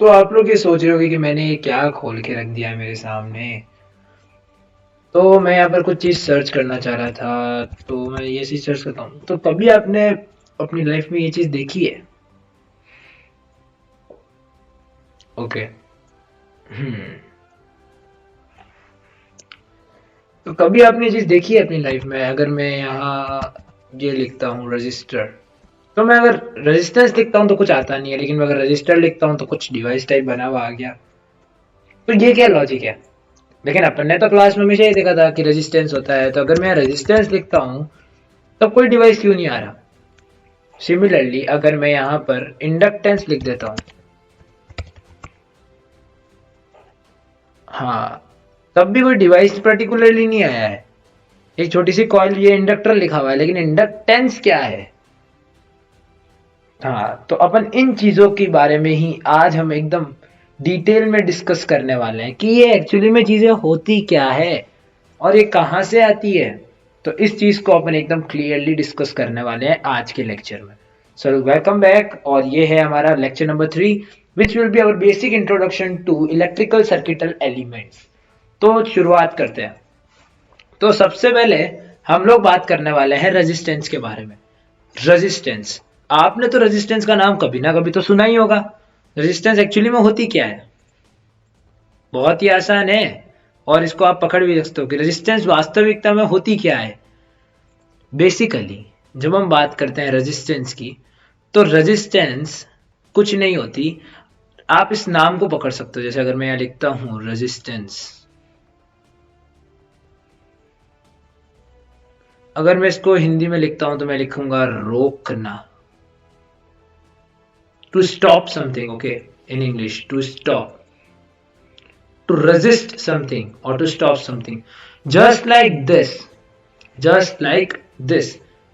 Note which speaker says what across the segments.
Speaker 1: तो आप लोग ये सोच रहे होगे कि मैंने ये क्या खोल के रख दिया है मेरे सामने। तो मैं यहाँ पर कुछ चीज़ सर्च करना चाह रहा था, तो मैं ये चीज़ सर्च करता हूँ। तो कभी आपने अपनी लाइफ में ये चीज़ देखी है? ओके। हम्म। तो कभी आपने ये चीज़ देखी है अपनी लाइफ में? अगर मैं यहाँ ये लिखता हूँ रजिस्टर, तो मैं अगर रेजिस्टेंस लिखता हूँ तो कुछ आता नहीं है, लेकिन मैं अगर रजिस्टर लिखता हूँ तो कुछ डिवाइस टाइप बना हुआ आ गया। तो ये क्या लॉजिक है? लेकिन अपन ने तो क्लास में हमेशा ही देखा था कि रेजिस्टेंस होता है, तो अगर मैं रेजिस्टेंस लिखता हूँ तब कोई डिवाइस क्यों नहीं आ रहा? सिमिलरली अगर मैं यहाँ पर इंडक्टेंस लिख देता हूँ, हाँ, तब भी कोई डिवाइस पर्टिकुलरली नहीं आया है। एक छोटी सी कॉइल, ये इंडक्टर लिखा हुआ है, लेकिन इंडक्टेंस क्या है? हाँ, तो अपन इन चीजों के बारे में ही आज हम एकदम डिटेल में डिस्कस करने वाले हैं कि ये एक्चुअली में चीजें होती क्या है और ये कहाँ से आती है। तो इस चीज को अपन एकदम क्लियरली डिस्कस करने वाले हैं आज के लेक्चर में। सो वेलकम बैक, और ये है हमारा lecture number 3, which will be our basic introduction to electrical circuital elements. तो शुरुआत करते हैं। तो सबसे पहले हम लोग बात करने वाले हैं रेजिस्टेंस के बारे में। रेजिस्टेंस, आपने तो रेजिस्टेंस का नाम कभी ना कभी तो सुना ही होगा। रेजिस्टेंस एक्चुअली में होती क्या है? बहुत ही आसान है, और इसको आप पकड़ भी सकते हो कि रेजिस्टेंस वास्तविकता में होती क्या है। बेसिकली जब हम बात करते हैं रेजिस्टेंस की, तो रेजिस्टेंस कुछ नहीं होती। आप इस नाम को पकड़ सकते हो, जैसे अगर मैं यहाँ लिखता हूं रेजिस्टेंस, अगर मैं इसको हिंदी में लिखता हूं तो मैं लिखूंगा रोकना, to stop something. Okay, in English to stop, to resist something or to stop something, just like this, just like this.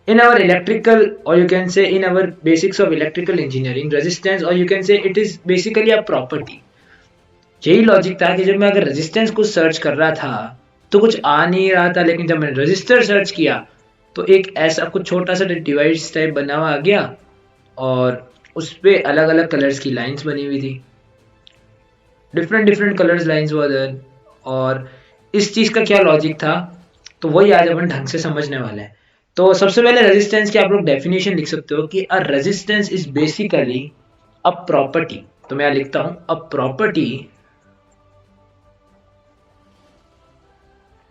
Speaker 1: In our electrical, or you can say in our basics of electrical engineering, resistance, or you can say it is basically a property. यही logic था कि जब मैं अगर resistance को search कर रहा था तो कुछ आ नहीं रहा था, लेकिन जब मैंने रजिस्टर सर्च किया तो एक ऐसा कुछ छोटा सा डिवाइस टाइप बना हुआ आ गया, और उस पे अलग अलग कलर्स की लाइंस बनी हुई थी, different different colours lines were there. और इस चीज का क्या लॉजिक था, तो वही आज अपन ढंग से समझने वाले हैं। तो सबसे पहले रेजिस्टेंस की आप लोग डेफिनेशन लिख सकते हो कि a resistance is basically a property. तो मैं यहाँ लिखता हूं a property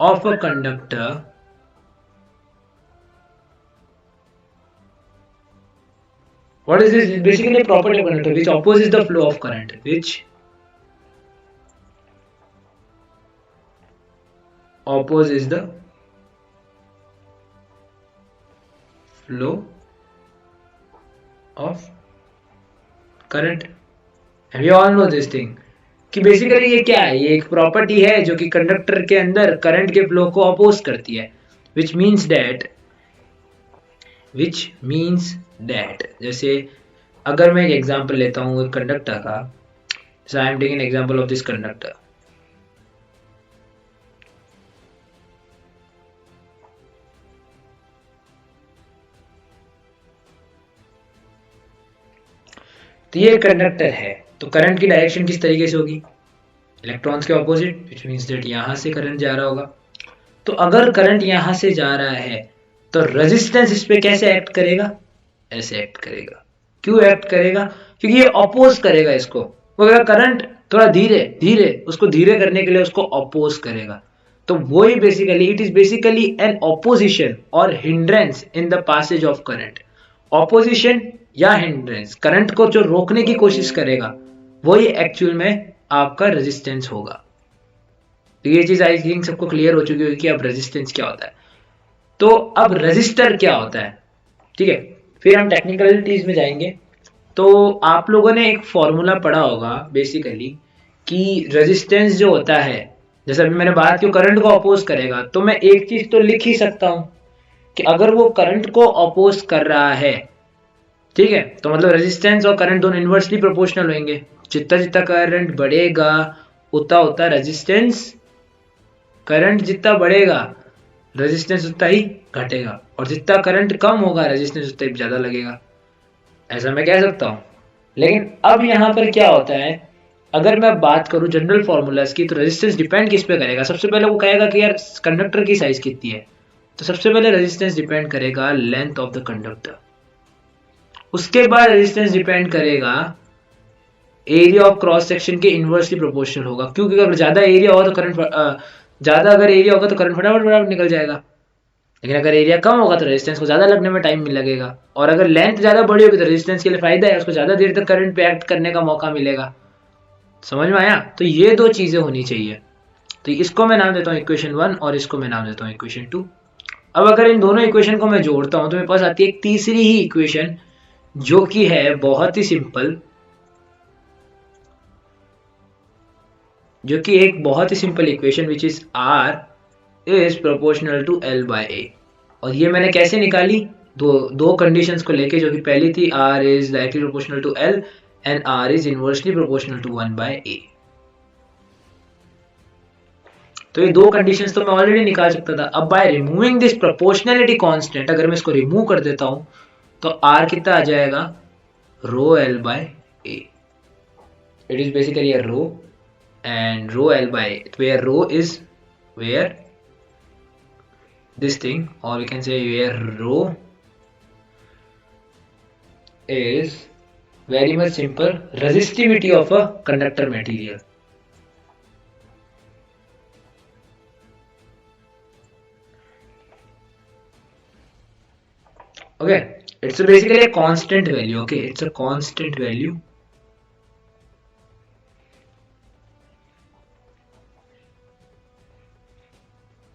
Speaker 1: of a conductor what is this? Basically a property of conductor which opposes the flow of current, which opposes the flow of current। And we all know this thing कि basically ये क्या है, ये एक property है जो कि conductor के अंदर करंट के फ्लो को अपोज करती है। Which means that, which means that, जैसे अगर मैं एक एग्जांपल लेता हूँ एक कंडक्टर का, so I am taking example of this conductor. तो ये कंडक्टर है, तो करंट की डायरेक्शन किस तरीके से होगी? इलेक्ट्रॉन्स के ऑपोजिट, विच मीन्स दैट यहाँ से करंट जा रहा होगा। तो अगर करंट यहाँ से जा रहा है तो रेजिस्टेंस इस पे कैसे एक्ट करेगा? ऐसे एक्ट करेगा। क्यों एक्ट करेगा? क्योंकि ये अपोज करेगा इसको। वो अगर करंट थोड़ा धीरे धीरे, उसको धीरे करने के लिए उसको अपोज करेगा। तो वही basically, it is basically an opposition or hindrance in the passage of current. Opposition या हिंड्रेंस, करंट को जो रोकने की कोशिश करेगा वही एक्चुअल में आपका रेजिस्टेंस होगा। तो ये चीज आई थिंक सबको क्लियर हो चुकी होगी कि अब रेजिस्टेंस क्या होता है। तो अब रजिस्टर क्या होता है, ठीक है, फिर हम टेक्निकलिटीज में जाएंगे। तो आप लोगों ने एक फॉर्मूला पढ़ा होगा बेसिकली कि रेजिस्टेंस जो होता है, जैसे अभी मैंने बात की करंट को अपोज करेगा, तो मैं एक चीज तो लिख ही सकता हूं कि अगर वो करंट को अपोज कर रहा है, ठीक है, तो मतलब रेजिस्टेंस और करंट दोनों इनवर्सली प्रोपोर्शनल होंगे। जितना जितना करंट बढ़ेगा उतना उतना रेजिस्टेंस, करंट जितना बढ़ेगा रेजिस्टेंस उतना ही घटेगा, और जितना करंट कम होगा रेजिस्टेंस उतना ही ज्यादा लगेगा। ऐसा मैं कह सकता हूं। लेकिन अब यहां पर क्या होता है अगर मैं बात करूं जनरल फॉर्मूलाज की, तो रेजिस्टेंस डिपेंड किस पे करेगा? सबसे पहले वो कहेगा कि यार कंडक्टर की साइज कितनी है, तो सबसे पहले रेजिस्टेंस डिपेंड करेगा लेंथ ऑफ द कंडक्टर। उसके बाद रेजिस्टेंस डिपेंड करेगा एरिया ऑफ क्रॉस सेक्शन के इनवर्सली प्रोपोर्शनल होगा, क्योंकि अगर ज्यादा एरिया होगा तो करंट ज्यादा अगर एरिया होगा तो करंट फटाफट फटाफट निकल जाएगा, लेकिन अगर एरिया कम होगा तो रेजिस्टेंस को ज्यादा लगने में टाइम लगेगा, और अगर लेंथ ज्यादा बड़ी होगी तो रेजिस्टेंस के लिए फायदा है, उसको ज्यादा देर तक करंट पे एक्ट करने का मौका मिलेगा। समझ में आया? तो ये दो चीजें होनी चाहिए। तो इसको मैं नाम देता हूँ इक्वेशन 1 और इसको मैं नाम देता हूँ इक्वेशन 2। अब अगर इन दोनों इक्वेशन को मैं जोड़ता हूँ तो मेरे पास आती है एक तीसरी ही इक्वेशन, जो कि है बहुत ही सिंपल, जो कि एक बहुत ही simple equation which is R is proportional to L by A. और ये मैंने कैसे निकाली? दो कंडीशंस को लेके, जो कि पहली थी R is directly proportional to L and R is inversely proportional to 1 by A. तो ये दो कंडीशंस तो मैं ऑलरेडी निकाल सकता था। अब by removing this proportionality constant, अगर मैं इसको रिमूव कर देता हूं तो आर कितना आ जाएगा? Rho L by A. It is basically a rho and rho L by A, where rho is where this thing, or we can say where rho is very much simple resistivity of a conductor material. Okay, it's basically a constant value. Okay, it's a constant value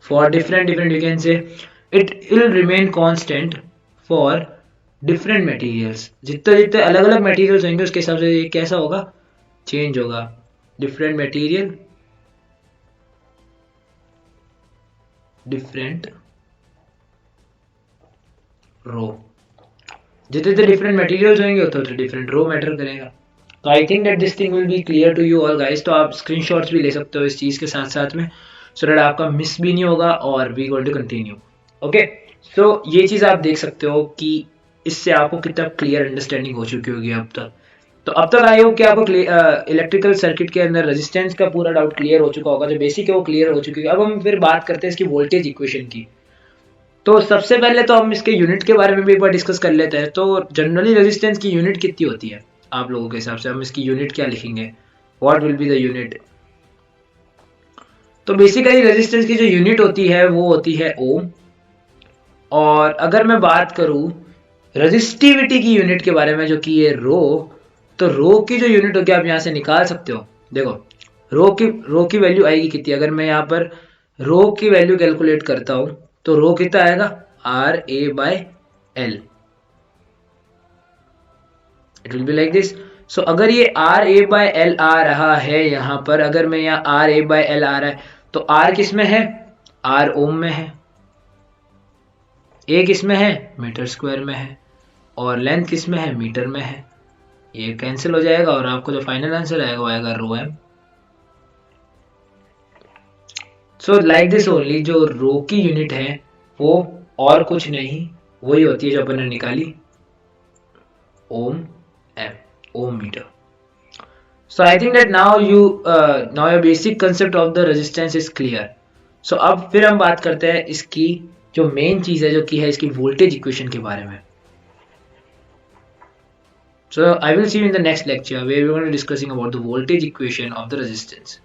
Speaker 1: for different you can say it will remain constant for different materials. जितने जितने अलग अलग materials होंगे उसके हिसाब से ये कैसा होगा? चेंज होगा। different material, different रो, जितने जितने डिफरेंट मटेरियल्स होंगे उतने उतने डिफरेंट रो मैटर करेगा। तो I think that this thing will be clear to you all guys. तो आप स्क्रीनशॉट्स भी ले सकते हो इस चीज़ के साथ साथ में, सो दैट आपका मिस भी नहीं होगा और we going to continue. Okay, so ये चीज़ आप देख सकते हो कि इससे आपको कितना क्लियर अंडरस्टैंडिंग हो चुकी होगी अब तक। तो अब तक आई होप कि आपको इलेक्ट्रिकल सर्किट के अंदर रेजिस्टेंस का पूरा डाउट क्लियर हो चुका होगा, जो बेसिक है वो क्लियर हो चुकी है। अब हम फिर बात करते हैं इसकी वोल्टेज इक्वेशन की। तो सबसे पहले तो हम इसके यूनिट के बारे में भी एक बार डिस्कस कर लेते हैं। तो जनरली रेजिस्टेंस की यूनिट कितनी होती है आप लोगों के हिसाब से? हम इसकी यूनिट क्या लिखेंगे? What will be the unit? तो बेसिकली रेजिस्टेंस की जो यूनिट होती है वो होती है ओम। और अगर मैं बात करूं रेजिस्टिविटी की यूनिट के बारे में, जो कि ये रो, तो रो की जो यूनिट होगी आप यहां से निकाल सकते हो। देखो रो की वैल्यू आएगी कितनी? अगर मैं यहाँ पर रो की वैल्यू कैलकुलेट करता हूं तो रो कितना आएगा? R A by L. It will be like this. So अगर ये आर ए बाय एल आ रहा है यहाँ पर, अगर मैं यहाँ आर ए बाय एल आ रहा है, तो आर किस में है? आर ओम में है। ए किस में है? मीटर स्क्वायर में है। और लेंथ किस में है? मीटर में है। ये कैंसिल हो जाएगा और आपको जो फाइनल आंसर आएगा वो आएगा rho m. So like this only, जो रो की यूनिट है वो और कुछ नहीं, वही होती है जो अपन ने निकाली, ohm m, ohm meter. So I think that now your basic concept of the resistance is clear. So अब फिर हम बात करते हैं इसकी जो मेन चीज है, जो कि है इसकी वोल्टेज इक्वेशन के बारे में। So I will see you in the next lecture where we are going to discussing about the voltage equation of the resistance.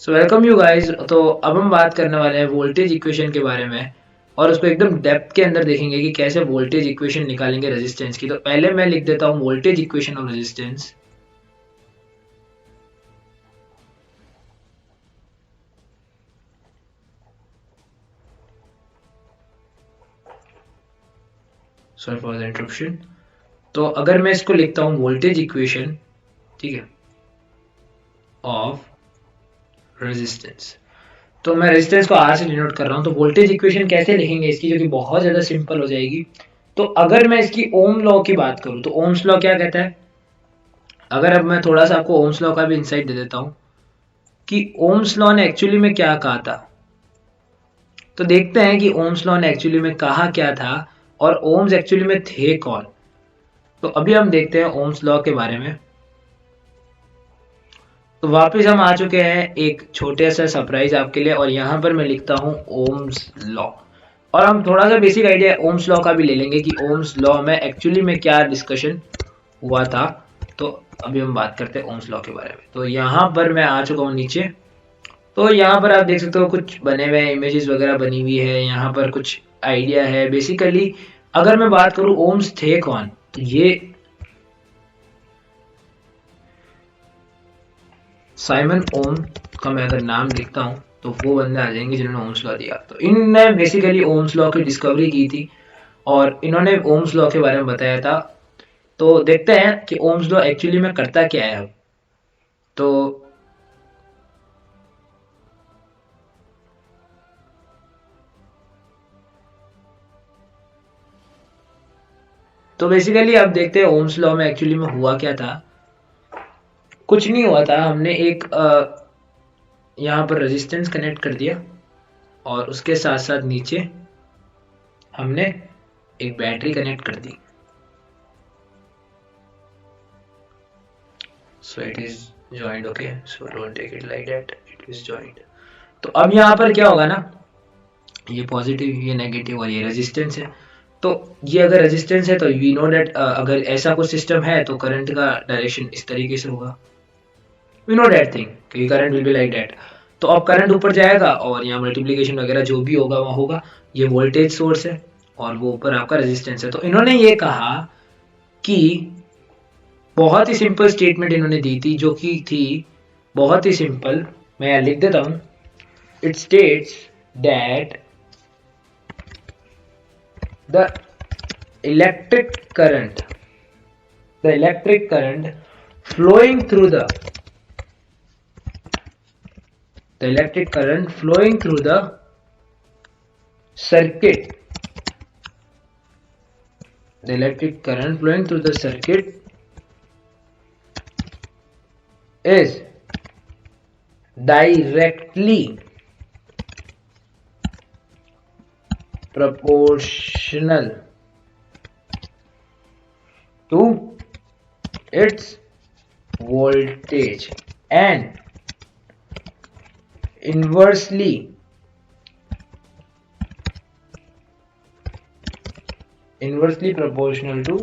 Speaker 1: So welcome you guys। तो अब हम बात करने वाले हैं वोल्टेज इक्वेशन के बारे में, और उसको एकदम डेप्थ के अंदर देखेंगे कि कैसे वोल्टेज इक्वेशन निकालेंगे रेजिस्टेंस की। तो पहले मैं लिख देता हूं voltage equation of resistance. Sorry for the interruption. तो अगर मैं इसको लिखता हूं वोल्टेज इक्वेशन, ठीक है, ऑफ रेजिस्टेंस, तो मैं रेजिस्टेंस को आर से डिनोट कर रहा हूं। तो वोल्टेज इक्वेशन कैसे लिखेंगे इसकी, जो कि बहुत ज्यादा सिंपल हो जाएगी। तो अगर मैं इसकी ओम लॉ की बात करूं तो ओम्स लॉ क्या कहता है? अगर अब मैं थोड़ा सा आपको ओम्स लॉ का भी इंसाइट दे देता हूं कि ओम्स लॉ ने एक्चुअली में क्या कहा था। तो देखते हैं कि ओम्स लॉ ने एक्चुअली में कहा क्या था और ओम्स एक्चुअली में थे कौन। तो अभी हम देखते हैं ओम्स लॉ के बारे में। तो वापस हम आ चुके हैं एक छोटे सा सरप्राइज आपके लिए, और यहाँ पर मैं लिखता हूँ ओम्स लॉ। और हम थोड़ा सा बेसिक आइडिया ओम्स लॉ का भी ले लेंगे कि ओम्स लॉ में एक्चुअली में क्या डिस्कशन हुआ था। तो अभी हम बात करते हैं ओम्स लॉ के बारे में। तो यहाँ पर मैं आ चुका हूँ नीचे। तो यहाँ पर आप देख सकते हो कुछ बने हुए इमेजेस वगैरह बनी हुई है, यहाँ पर कुछ आइडिया है। बेसिकली अगर मैं बात करूँ ओम्स थे कौन, तो ये साइमन ओम का मैं अगर नाम लिखता हूँ तो वो बंदे आ जाएंगे जिन्होंने ओम्स लॉ दिया। तो इनने बेसिकली ओम्स लॉ की डिस्कवरी की थी और इन्होंने ओम्स लॉ के बारे में बताया था। तो देखते हैं कि ओम्स लॉ एक्चुअली में करता क्या है। तो बेसिकली आप देखते हैं ओम्स लॉ में एक्चुअली में हुआ क्या था। कुछ नहीं हुआ था, हमने एक यहाँ पर रेजिस्टेंस कनेक्ट कर दिया और उसके साथ साथ नीचे हमने एक बैटरी कनेक्ट कर दी। So it is joint, okay, so don't take it like that, it is joint. तो अब यहाँ पर क्या होगा ना, ये पॉजिटिव, ये नेगेटिव और ये रेजिस्टेंस है। तो ये अगर रेजिस्टेंस है तो वी नो दैट अगर ऐसा कुछ सिस्टम है तो करंट का डायरेक्शन इस तरीके से होगा। वी नो दैट थिंग कि current will be like that. तो अब करंट ऊपर जाएगा और यहाँ मल्टीप्लिकेशन वगैरह जो भी होगा वहाँ होगा। ये वोल्टेज सोर्स है और वो ऊपर आपका रेजिस्टेंस है। तो इन्होंने ये कहा कि बहुत ही सिंपल स्टेटमेंट इन्होंने दी थी जो कि थी बहुत ही सिंपल। मैं यहाँ लिख देता हूँ। It states that the electric current flowing through the electric current flowing through the circuit the electric current flowing through the circuit is directly proportional to its voltage and inversely proportional to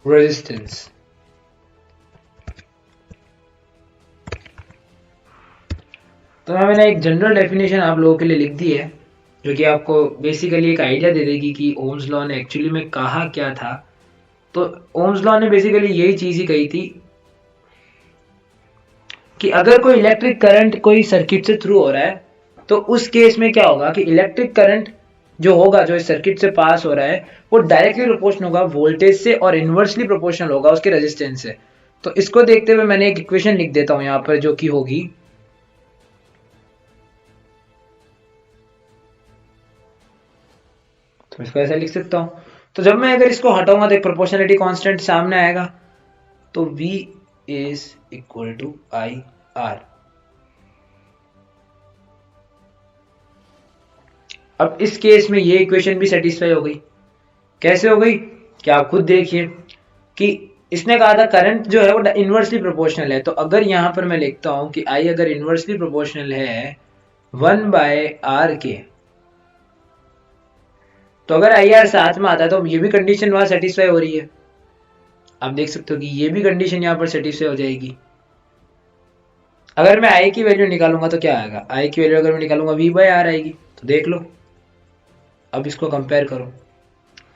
Speaker 1: resistance। तो मैंने एक general definition आप लोगों के लिए लिख दी है जो कि आपको बेसिकली एक आइडिया दे देगी कि ओम्स लॉ ने एक्चुअली में कहा क्या था। तो ओम्स लॉ ने बेसिकली यही चीज ही कही थी कि अगर कोई इलेक्ट्रिक करंट कोई सर्किट से थ्रू हो रहा है तो उस केस में क्या होगा कि इलेक्ट्रिक करंट जो होगा जो इस सर्किट से पास हो रहा है वो डायरेक्टली प्रोपोर्शनल होगा वोल्टेज से और इनवर्सली प्रोपोर्शनल होगा उसके रेजिस्टेंस से। तो इसको देखते हुए मैंने एक इक्वेशन लिख देता हूं यहां पर जो कि होगी तो इसको ऐसा लिख सकता हूं। तो जब मैं अगर इसको हटाऊंगा तो एक प्रोपोर्शनलिटी कांस्टेंट सामने आएगा। तो V is equal to I R. अब इस केस में ये इक्वेशन भी सेटिस्फाई हो गई। कैसे हो गई कि आप खुद देखिए कि इसने कहा था करंट जो है वो इनवर्सली प्रोपोर्शनल है। तो अगर यहां पर मैं लिखता हूं कि I अगर इनवर्सली प्रोपोर्शनल है 1/R के, तो अगर IR साथ में आता है तो ये भी कंडीशन वहां सेटिस्फाई हो रही है। आप देख सकते हो कि ये भी कंडीशन यहां पर सेटिस्फाई हो जाएगी। अगर मैं I की वैल्यू निकालूंगा तो क्या आएगा, I की वैल्यू अगर मैं निकालूंगा V/R आएगी। तो देख लो, अब इसको कंपेयर करो।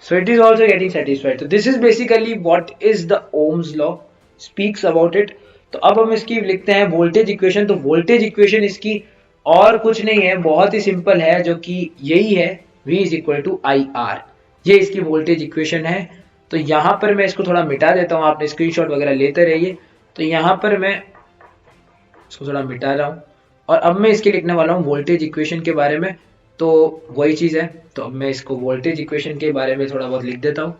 Speaker 1: So it is also getting satisfied. So this is basically what is the Ohm's law speaks about it. तो अब हम इसकी लिखते हैं वोल्टेज इक्वेशन। तो वोल्टेज इक्वेशन इसकी और कुछ नहीं है, बहुत ही सिंपल है, जो कि यही है V is equal to I R. ये इसकी वोल्टेज इक्वेशन है। तो यहाँ पर मैं इसको थोड़ा मिटा देता हूँ, आपने स्क्रीनशॉट वगैरह लेते रहिए। तो यहाँ पर मैं इसको थोड़ा मिटा रहा हूँ और अब मैं इसके लिखने वाला हूँ वोल्टेज इक्वेशन के बारे में। तो वही चीज है। तो अब मैं इसको वोल्टेज इक्वेशन के बारे में थोड़ा बहुत लिख देता हूँ।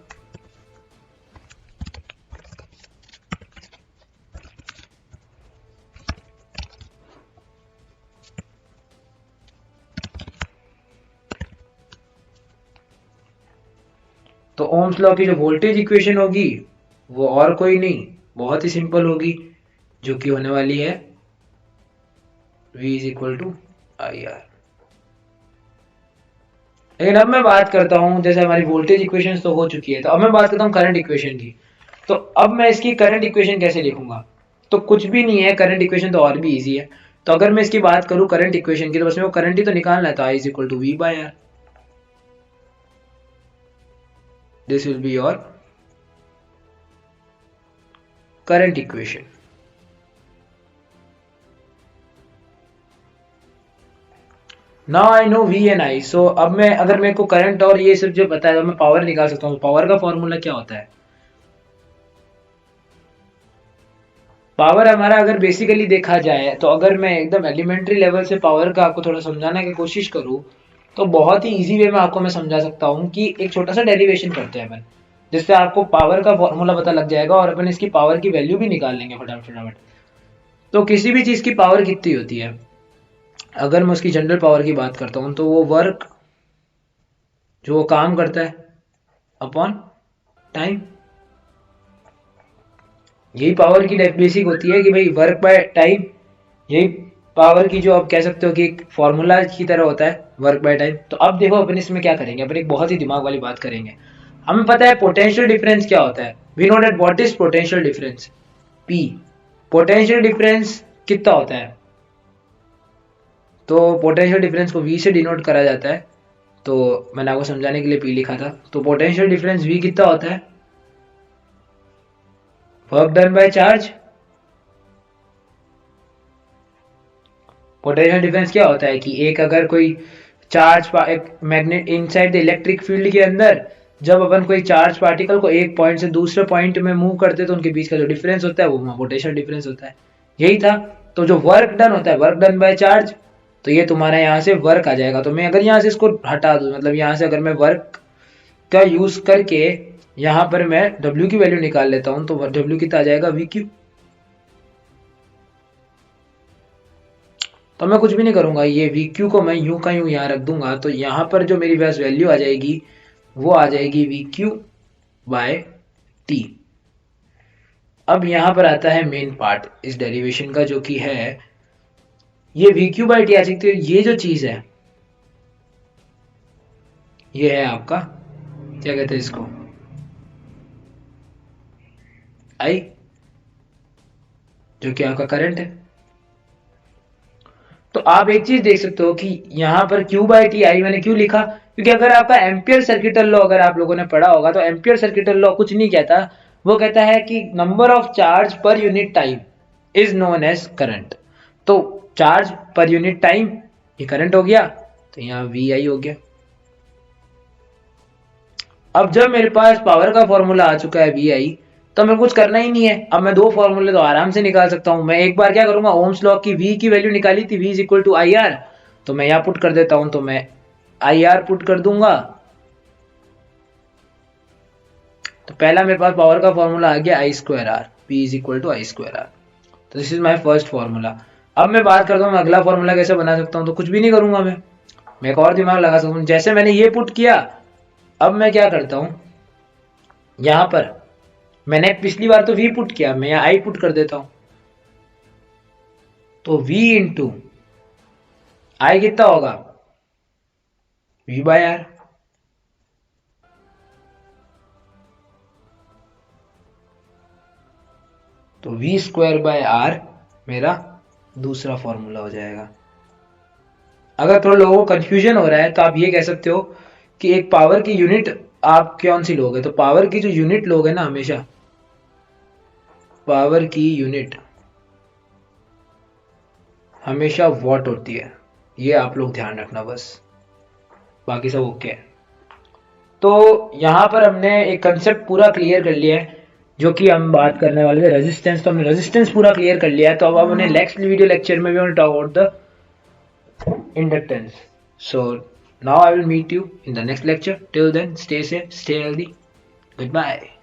Speaker 1: तो ओम्स लॉ की जो वोल्टेज इक्वेशन होगी वो और कोई नहीं, बहुत ही सिंपल होगी, जो कि होने वाली है V is equal to I R. लेकिन अब मैं बात करता हूँ, जैसे हमारी वोल्टेज इक्वेशन तो हो चुकी है, तो अब मैं बात करता हूँ करंट इक्वेशन की। तो अब मैं इसकी करंट इक्वेशन कैसे लिखूंगा? तो कुछ भी नहीं है, करंट इक्वेशन तो और भी इजी है। तो अगर मैं इसकी बात करूँ करंट इक्वेशन की, तो बस मेरे को करंट ही तो निकालना है, तो I is equal to V by R. This will be your current equation. Now I know V and I. So अब मैं, अगर मेरे को करंट और ये सिर्फ जो पता है, तो मैं पावर निकाल सकता हूँ। पावर का फॉर्मूला क्या होता है? पावर हमारा अगर बेसिकली देखा जाए, तो अगर मैं एकदम एलिमेंट्री लेवल से पावर का आपको थोड़ा समझाने की कोशिश करूँ, तो बहुत ही इजी वे में आपको मैं समझा सकता हूँ कि एक छोटा सा डेरिवेशन करते हैं अपन, जिससे आपको पावर का फॉर्मूला पता लग जाएगा और अपन इसकी पावर की वैल्यू भी निकाल लेंगे फटाफट फटाफट। तो किसी भी चीज़ की पावर कितनी होती है? अगर मैं उसकी जनरल पावर की बात करता हूँ, तो वो वर्क, जो वो काम करता है, अपॉन टाइम। यही पावर की बेसिक होती है कि भाई वर्क बाय टाइम। यही पावर की जो आप कह सकते हो कि एक फॉर्मूला की तरह होता है, वर्क बाय टाइम। तो अब देखो अपन इसमें क्या करेंगे, अपन एक बहुत ही दिमाग वाली बात करेंगे। हमें पता है पोटेंशियल डिफरेंस क्या होता है। We know that what is potential difference, P. Potential difference कितना होता है? तो पोटेंशियल डिफरेंस को वी से डिनोट करा जाता है। तो मैंने आपको समझाने के लिए पी लिखा था। तो पोटेंशियल डिफरेंस वी कितना होता है? Work done by charge. Potential difference क्या होता है कि एक अगर कोई चार्ज, एक magnet inside the electric field के अंदर, जब अपन कोई चार्ज पार्टिकल को एक पॉइंट से दूसरे पॉइंट में मूव करते हैं, तो उनके बीच का जो डिफरेंस होता है वो पोटेंशियल डिफरेंस होता है। यही था। तो जो वर्क डन होता है, वर्क डन बाय चार्ज, तो ये तुम्हारा यहाँ से वर्क आ जाएगा। तो मैं अगर यहाँ से इसको हटा दूँ, मतलब यहाँ से अगर मैं वर्क का यूज करके यहाँ पर मैं W की वैल्यू निकाल लेता हूँ, तो W कितना आ जाएगा? We Q. तो मैं कुछ भी नहीं करूंगा, ये वी क्यू को मैं यूं का यूं यहाँ रख दूंगा। तो यहाँ पर जो मेरी पास वैल्यू आ जाएगी, वो आ जाएगी वी क्यू बाय टी। अब यहाँ पर आता है मेन पार्ट इस डेरिवेशन का, जो कि है ये वी क्यू बाय टी आ सकती है। ये जो चीज है, ये है आपका, क्या कहते हैं इसको, आई, जो कि आपका करंट है। तो आप एक चीज देख सकते हो कि यहाँ पर Q बाई टी आई मैंने क्यों लिखा, क्योंकि अगर आपका एम्पियर सर्किटल लॉ अगर आप लोगों ने पढ़ा होगा, तो एम्पियर सर्किटल लॉ कुछ नहीं कहता। वो कहता है कि number of charge per unit time is known as current. तो चार्ज पर यूनिट टाइम ये करंट हो गया, तो यहाँ वी आई हो गया। अब जब मेरे पास पावर का फॉर्मूला आ चुका है वी आई, तो मैं कुछ करना ही नहीं है। अब मैं दो फॉर्मूले तो आराम से निकाल सकता हूं। मैं एक बार क्या करूंगा, ओम्स लॉ की वी की वैल्यू निकाली थी, V is equal to I R, तो मैं यहाँ पुट कर देता हूं। तो मैं आई आर पुट कर दूंगा। तो पहला मेरे पास पावर का फॉर्मूला आ गया I square R, P is equal to I square R. तो this is my first formula. अब मैं बात करता हूँ अगला फॉर्मूला कैसे बना सकता हूँ। तो कुछ भी नहीं करूंगा, मैं एक और दिमाग लगा सकता हूँ। जैसे मैंने ये पुट किया, अब मैं क्या करता हूँ, यहां पर मैंने पिछली बार तो v पुट किया, मैं यहाँ i पुट कर देता हूं। तो v इंटू आई कितना होगा? v by R. तो v स्क्वायर बाय आर मेरा दूसरा फॉर्मूला हो जाएगा। अगर थोड़ा लोगों को कंफ्यूजन हो रहा है, तो आप ये कह सकते हो कि एक पावर की यूनिट आप कौन सी लोगे। तो पावर की जो यूनिट लोगे ना, हमेशा पावर की यूनिट हमेशा वॉट होती है। ये आप लोग ध्यान रखना बस, बाकी सब ओके है। तो यहाँ पर हमने एक कंसेप्ट पूरा क्लियर कर लिया है, जो कि हम बात करने वाले थे रेजिस्टेंस। तो हमने रेजिस्टेंस पूरा क्लियर कर लिया है। तो अब हमने नेक्स्ट वीडियो लेक्चर में भी talk about the inductance. So now I will meet you in the next lecture. Till then, stay safe, stay healthy. Goodbye.